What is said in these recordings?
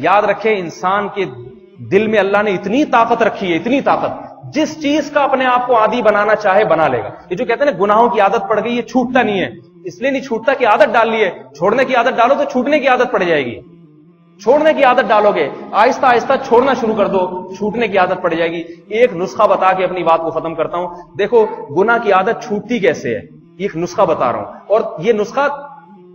یاد رکھیں انسان کے دل میں اللہ نے اتنی طاقت رکھی ہے، اتنی طاقت، جس چیز کا اپنے آپ کو عادی بنانا چاہے بنا لے گا. یہ جو کہتے ہیں نا گناہوں کی عادت پڑ گئی، یہ چھوٹتا نہیں ہے. اس لیے نہیں چھوٹتا کہ عادت ڈال لی ہے. چھوڑنے کی عادت ڈالو تو چھوٹنے کی عادت پڑ جائے گی. چھوڑنے کی عادت ڈالو گے، آہستہ آہستہ چھوڑنا شروع کر دو، چھوٹنے کی عادت پڑ جائے گی. ایک نسخہ بتا کے اپنی بات کو ختم کرتا ہوں. دیکھو گناہ کی عادت چھوٹتی کیسے ہے، ایک نسخہ بتا رہا ہوں، اور یہ نسخہ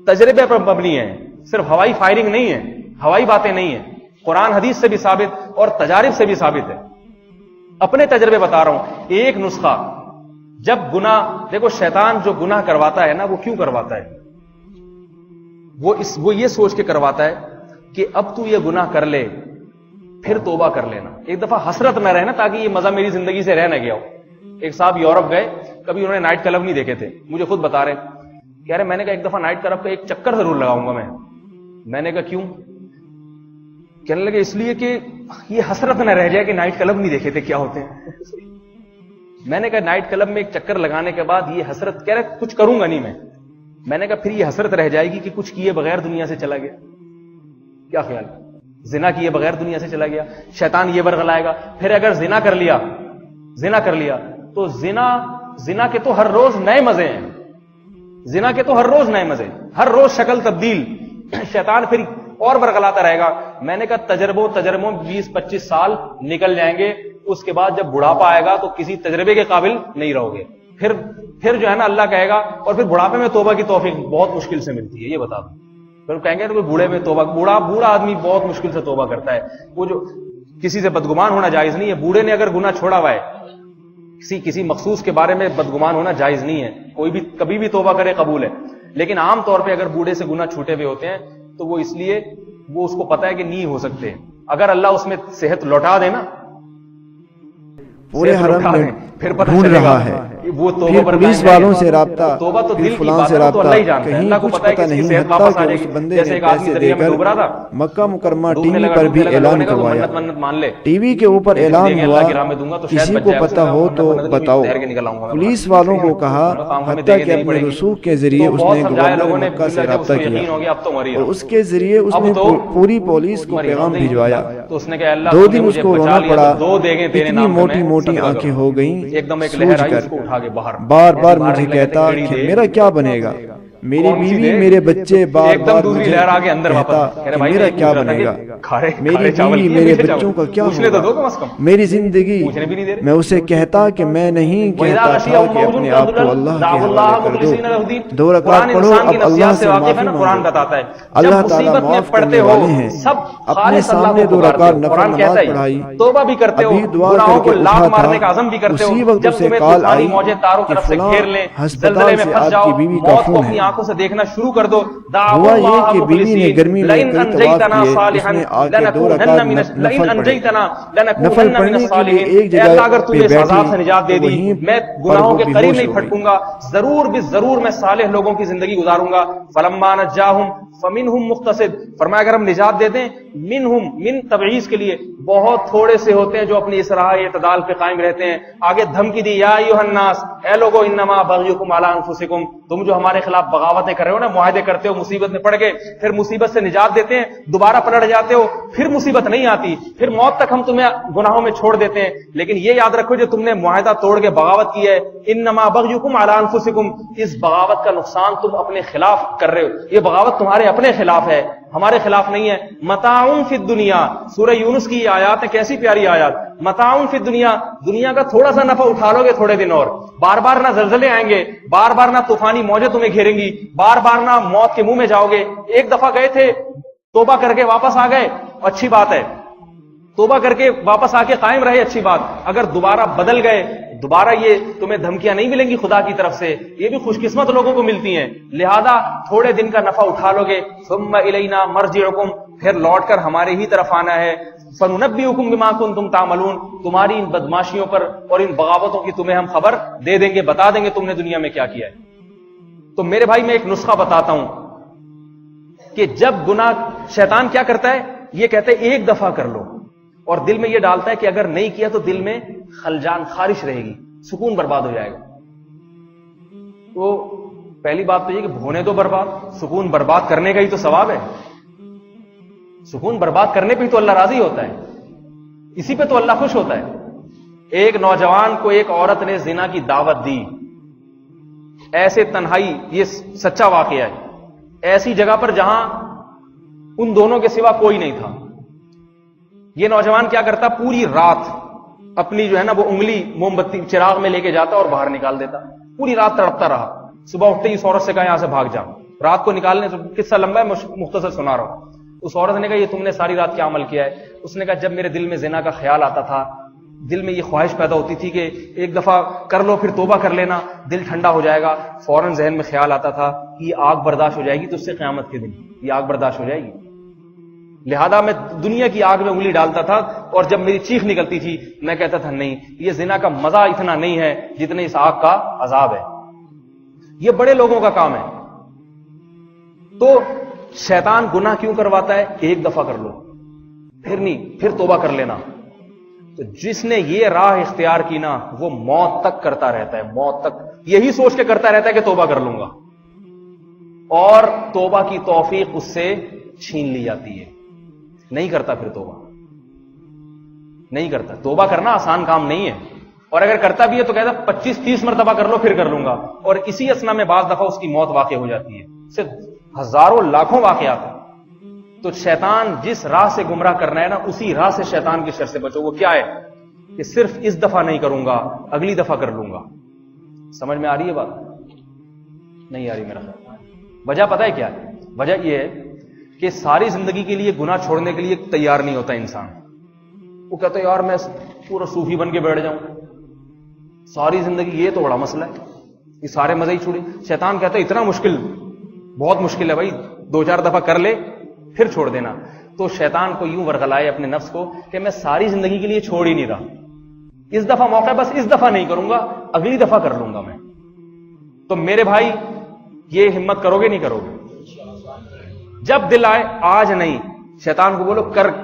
تجربے پر مبنی ہے، صرف ہوائی فائرنگ نہیں ہے، ہوائی باتیں نہیں ہیں، قرآن حدیث سے بھی ثابت اور تجارب سے بھی ثابت ہے. اپنے تجربے بتا رہا ہوں. ایک نسخہ، جب گناہ، دیکھو شیطان جو گناہ کرواتا ہے نا، وہ کیوں کرواتا ہے؟ وہ یہ سوچ کے کرواتا ہے کہ اب تو یہ گناہ کر لے پھر توبہ کر لینا، ایک دفعہ حسرت نہ رہنا، تاکہ یہ مزہ میری زندگی سے رہ نہ گیا ہو. ایک صاحب یورپ گئے، کبھی انہوں نے نائٹ کلب نہیں دیکھے تھے، مجھے خود بتا رہے، کہہ رہے میں نے کہا ایک دفعہ نائٹ کلب کا ایک چکر ضرور لگاؤں گا میں نے کہا کیوں؟ کہنے لگے اس لیے کہ یہ حسرت نہ رہ جائے کہ نائٹ کلب نہیں دیکھے تھے کیا ہوتے ہیں. میں نے کہا نائٹ کلب میں ایک چکر لگانے کے بعد یہ حسرت، کہہ رہے کچھ کروں گا نہیں میں نے کہا پھر یہ حسرت رہ جائے گی کہ کچھ کیے بغیر دنیا سے چلا گیا. کیا خیال؟ زنا کیے بغیر دنیا سے چلا گیا. شیطان یہ برگلائے گا. پھر اگر زنا کر لیا تو زنا کے تو ہر روز نئے مزے ہیں، زنا کے تو ہر روز نئے مزے، ہر روز شکل تبدیل. شیطان پھر اور برگلاتا رہے گا. میں نے کہا تجربوں 20-25 سال نکل جائیں گے، اس کے بعد جب بڑھاپا آئے گا تو کسی تجربے کے قابل نہیں رہو گے. پھر جو ہے نا اللہ کہے گا، اور پھر بڑھاپے میں توبہ کی توفیق بہت مشکل سے ملتی ہے، یہ بتا دوں. پھر کہیں گے تو بوڑھے میں توبہ، بوڑھا آدمی بہت مشکل سے توبہ کرتا ہے. وہ جو کسی سے بدگمان ہونا جائز نہیں ہے. بوڑھے نے اگر گناہ چھوڑا ہوا ہے، کسی مخصوص کے بارے میں بدگمان ہونا جائز نہیں ہے. کوئی بھی کبھی بھی توبہ کرے قبول ہے. لیکن عام طور پہ اگر بوڑھے سے گناہ چھوٹے ہوئے ہوتے ہیں تو وہ اس لیے وہ اس کو پتا ہے کہ نہیں ہو سکتے. اگر اللہ اس میں صحت لوٹا دے نا، پورے حرم میں پھر پتہ ڈھونڈ چلے گا رہا ہے، وہ توبہ پھر پر پولیس والوں سے رابطہ، توبہ تو پھر دل کی فلاں بات سے ہے، تو اللہ ہی رابطہ، جانتا ہے. کہیں اللہ کو کچھ پتا ہے پتہ کہ اس کی نہیں. صحت حتیٰ واپس آ کہ جائے اس گی. بندے جیسے نے ایک آدمی پیسے دے دریا میں کر ڈوب رہا تھا، مکہ مکرمہ ٹی ڈوبنے وی لگا پر بھی اعلان تو کروایا. منت مان لے، ٹی وی کے اوپر اعلان ہوا، کسی کو پتہ ہو تو بتاؤ. پولیس والوں کو کہا، حتیٰ کہ اپنے رسوخ کے ذریعے اس نے گورنر مکہ سے رابطہ کیا اور اس کے ذریعے اس نے پوری پولیس کو پیغام بھجوایا. 2 دن اس کو رونا پڑا، اتنی موٹی موٹی آنکھیں ہو گئیں سوج کر. بار بار مجھے کہتا کہ میرا کیا بنے گا، میری بیوی میرے بچے، بار بار مجھے کہتا کہ میرا کیا بنے گا، میری بیوی میرے بچوں کا کیا ہوگا، میری زندگی. میں اسے کہتا کہ میں نہیں کہتا تھا کہ اپنے آپ کو اللہ کے حوالے کر دو، 2 رکعت پڑھو، اب اللہ سے معافی مانگو. اللہ تعالیٰ معاف کرنے والے ہیں. اپنے سامنے 2 رکعت نفل نماز پڑھائی، ابھی دعا کر کے اٹھا تھا، اسی وقت اسے کال آئی کہ فلاں ہسپتال سے آپ کی بیوی کا فون ہے. آنکھوں سے دیکھنا شروع کر دو. ہوا یہ کہ بیوی نے گرمی میں کئی طواف کیے، اس نے آ کے 2 رکعت نفل پڑھنے کے لیے ایک جگہ پہ بیٹھی تو وہیں میں گناہوں کے قریب نہیں پھٹکوں گا، ضرور میں صالح لوگوں کی زندگی گزاروں گا. فلما نجاہم فمنہم مقتصد، فرمایا اگر ہم نجات دے دیں، منہم، من تبعیض کے لیے، بہت تھوڑے سے ہوتے ہیں جو اپنی اصلاح اعتدال پہ قائم رہتے ہیں. آگے دھمکی دی، یا ایھا الناس، اے لوگو، انما بغیکم علی انفسکم، تم جو ہمارے خلاف بغاوتیں کر رہے ہو نا، معاہدے کرتے ہو، مصیبت میں پڑ گئے، پھر مصیبت سے نجات دیتے ہیں، دوبارہ پلٹ جاتے ہو، پھر مصیبت نہیں آتی، پھر موت تک ہم تمہیں گناہوں میں چھوڑ دیتے ہیں. لیکن یہ یاد رکھو جو تم نے معاہدہ توڑ کے بغاوت کی ہے، انما بغیکم علی انفسکم، اس بغاوت کا نقصان تم اپنے خلاف کر رہے ہو. یہ بغاوت تمہارے اپنے خلاف ہے، ہمارے خلاف نہیں ہے. متاع فی الدنیا، سورہ یونس کی یہ آیات ہیں، کیسی پیاری آیات. متاع فی الدنیا، دنیا کا تھوڑا سا نفع اٹھا لو گے تھوڑے دن، اور بار بار نہ زلزلے آئیں گے، بار بار نہ طوفانی موجیں تمہیں گھیریں گی، بار بار نہ موت کے منہ میں جاؤ گے. ایک دفعہ گئے تھے، توبہ کر کے واپس آ گئے، اچھی بات ہے، توبہ کر کے واپس آ کے قائم رہے، اچھی بات. اگر دوبارہ بدل گئے، دوبارہ یہ تمہیں دھمکیاں نہیں ملیں گی خدا کی طرف سے، یہ بھی خوش قسمت لوگوں کو ملتی ہیں. لہذا تھوڑے دن کا نفع اٹھا لو گے. ثم الینا مرجعکم، پھر لوٹ کر ہمارے ہی طرف آنا ہے. فننبئکم بما کنتم تعملون، تمہاری ان بدماشیوں پر اور ان بغاوتوں کی تمہیں ہم خبر دے دیں گے، بتا دیں گے تم نے دنیا میں کیا کیا ہے. تو میرے بھائی میں ایک نسخہ بتاتا ہوں کہ جب گناہ، شیطان کیا کرتا ہے، یہ کہتے ہیں ایک دفعہ کر لو، اور دل میں یہ ڈالتا ہے کہ اگر نہیں کیا تو دل میں خلجان، خارش رہے گی، سکون برباد ہو جائے گا. تو پہلی بات تو یہ کہ ہونے دو برباد، سکون برباد کرنے کا ہی تو ثواب ہے. سکون برباد کرنے پہ تو اللہ راضی ہوتا ہے, اسی پہ تو اللہ خوش ہوتا ہے. ایک نوجوان کو ایک عورت نے زنا کی دعوت دی, ایسے تنہائی, یہ سچا واقعہ ہے, ایسی جگہ پر جہاں ان دونوں کے سوا کوئی نہیں تھا. یہ نوجوان کیا کرتا, پوری رات اپنی جو ہے نا وہ انگلی موم بتی چراغ میں لے کے جاتا اور باہر نکال دیتا, پوری رات تڑپتا رہا. صبح اٹھتے ہی اس عورت سے کہا یہاں سے بھاگ جا. رات کو نکالنے, قصہ لمبا ہے, مختصر سنا رہا ہوں. اس عورت نے کہا یہ تم نے ساری رات کیا عمل کیا ہے؟ اس نے کہا جب میرے دل میں زنا کا خیال آتا تھا, دل میں یہ خواہش پیدا ہوتی تھی کہ ایک دفعہ کر لو پھر توبہ کر لینا, دل ٹھنڈا ہو جائے گا, فوراً ذہن میں خیال آتا تھا کہ یہ آگ برداشت ہو جائے گی تو اس سے قیامت کے دن یہ آگ برداشت ہو جائے گی, لہذا میں دنیا کی آگ میں انگلی ڈالتا تھا, اور جب میری چیخ نکلتی تھی میں کہتا تھا نہیں, یہ زنا کا مزہ اتنا نہیں ہے جتنے اس آگ کا عذاب ہے. یہ بڑے لوگوں کا کام ہے. تو شیطان گناہ کیوں کرواتا ہے؟ ایک دفعہ کر لو پھر نہیں, پھر توبہ کر لینا. تو جس نے یہ راہ اختیار کی نا وہ موت تک کرتا رہتا ہے, موت تک یہی سوچ کے کرتا رہتا ہے کہ توبہ کر لوں گا, اور توبہ کی توفیق اس سے چھین لی جاتی ہے, نہیں کرتا پھر توبہ نہیں کرتا. توبہ کرنا آسان کام نہیں ہے, اور اگر کرتا بھی ہے تو کہتا 25-30 مرتبہ کر لو پھر کر لوں گا, اور اسی اسنا میں بعض دفعہ اس کی موت واقع ہو جاتی ہے. صرف ہزاروں لاکھوں واقعات ہیں. تو شیطان جس راہ سے گمراہ کرنا ہے نا, اسی راہ سے شیطان کی شر سے بچو. وہ کیا ہے کہ صرف اس دفعہ نہیں کروں گا, اگلی دفعہ کر لوں گا. سمجھ میں آ رہی ہے بات؟ نہیں آ رہی میرا خیال. وجہ پتہ ہے کیا ہے؟ وجہ یہ ہے کہ ساری زندگی کے لیے گناہ چھوڑنے کے لیے تیار نہیں ہوتا انسان. وہ کہتا ہے یار میں پورا صوفی بن کے بیٹھ جاؤں ساری زندگی, یہ تو بڑا مسئلہ ہے, یہ سارے مزے ہی چھوڑے. شیطان کہتا ہے اتنا مشکل, بہت مشکل ہے بھائی, 2-4 دفعہ کر لے پھر چھوڑ دینا. تو شیطان کو یوں ورغلائے اپنے نفس کو کہ میں ساری زندگی کے لیے چھوڑ ہی نہیں رہا, اس دفعہ موقع, بس اس دفعہ نہیں کروں گا, اگلی دفعہ کر لوں گا میں. تو میرے بھائی یہ ہمت کرو گے نہیں کرو گے؟ جب دل آئے آج نہیں, شیطان کو بولو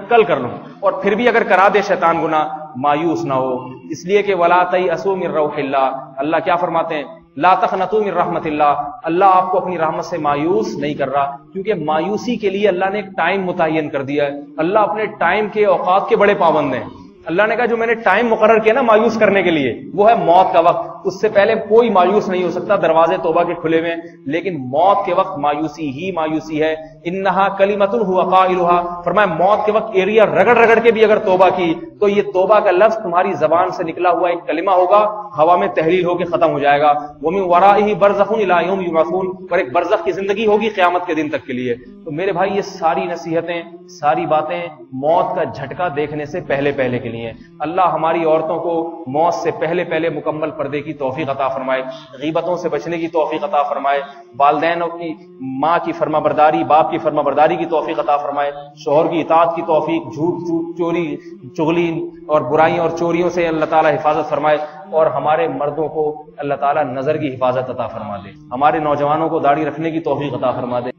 کل کر لوں. اور پھر بھی اگر کرا دے شیطان گناہ, مایوس نہ ہو, اس لیے کہ ولا تیأسوا من روح اللہ, اللہ کیا فرماتے ہیں, لا تقنطوا من رحمت اللہ, اللہ آپ کو اپنی رحمت سے مایوس نہیں کر رہا, کیونکہ مایوسی کے لیے اللہ نے ایک ٹائم متعین کر دیا ہے. اللہ اپنے ٹائم کے اوقات کے بڑے پابند ہیں. اللہ نے کہا جو میں نے ٹائم مقرر کیا نا مایوس کرنے کے لیے, وہ ہے موت کا وقت. اس سے پہلے کوئی مایوس نہیں ہو سکتا, دروازے توبہ کے کھلے ہوئے, لیکن موت کے وقت مایوسی ہی مایوسی ہے. انہا کلمۃ هو قائلها, فرمایا موت کے وقت ایریا رگڑ رگڑ کے بھی اگر توبہ کی تو یہ توبہ کا لفظ تمہاری زبان سے نکلا ہوا ایک کلمہ ہوگا, ہوا میں تحلیل ہو کے ختم ہو جائے گا. ومن ورائہ برزخ الی یوم یبعثون, اور ایک برزخ کی زندگی ہوگی قیامت کے دن تک کے لیے. تو میرے بھائی یہ ساری نصیحتیں, ساری باتیں موت کا جھٹکا دیکھنے سے پہلے کے لیے. اللہ ہماری عورتوں کو موت سے پہلے مکمل پردے کی توفیق عطا فرمائے, غیبتوں سے بچنے کی توفیق عطا فرمائے, والدین کی ماں کی فرما برداری, باپ کی فرما برداری کی توفیق عطا فرمائے, شوہر کی اطاعت کی توفیق, جھوٹ چوری چغلی اور برائیوں اور چوریوں سے اللہ تعالی حفاظت فرمائے, اور ہمارے مردوں کو اللہ تعالی نظر کی حفاظت عطا فرما دے, ہمارے نوجوانوں کو داڑھی رکھنے کی توفیق عطا فرما دے.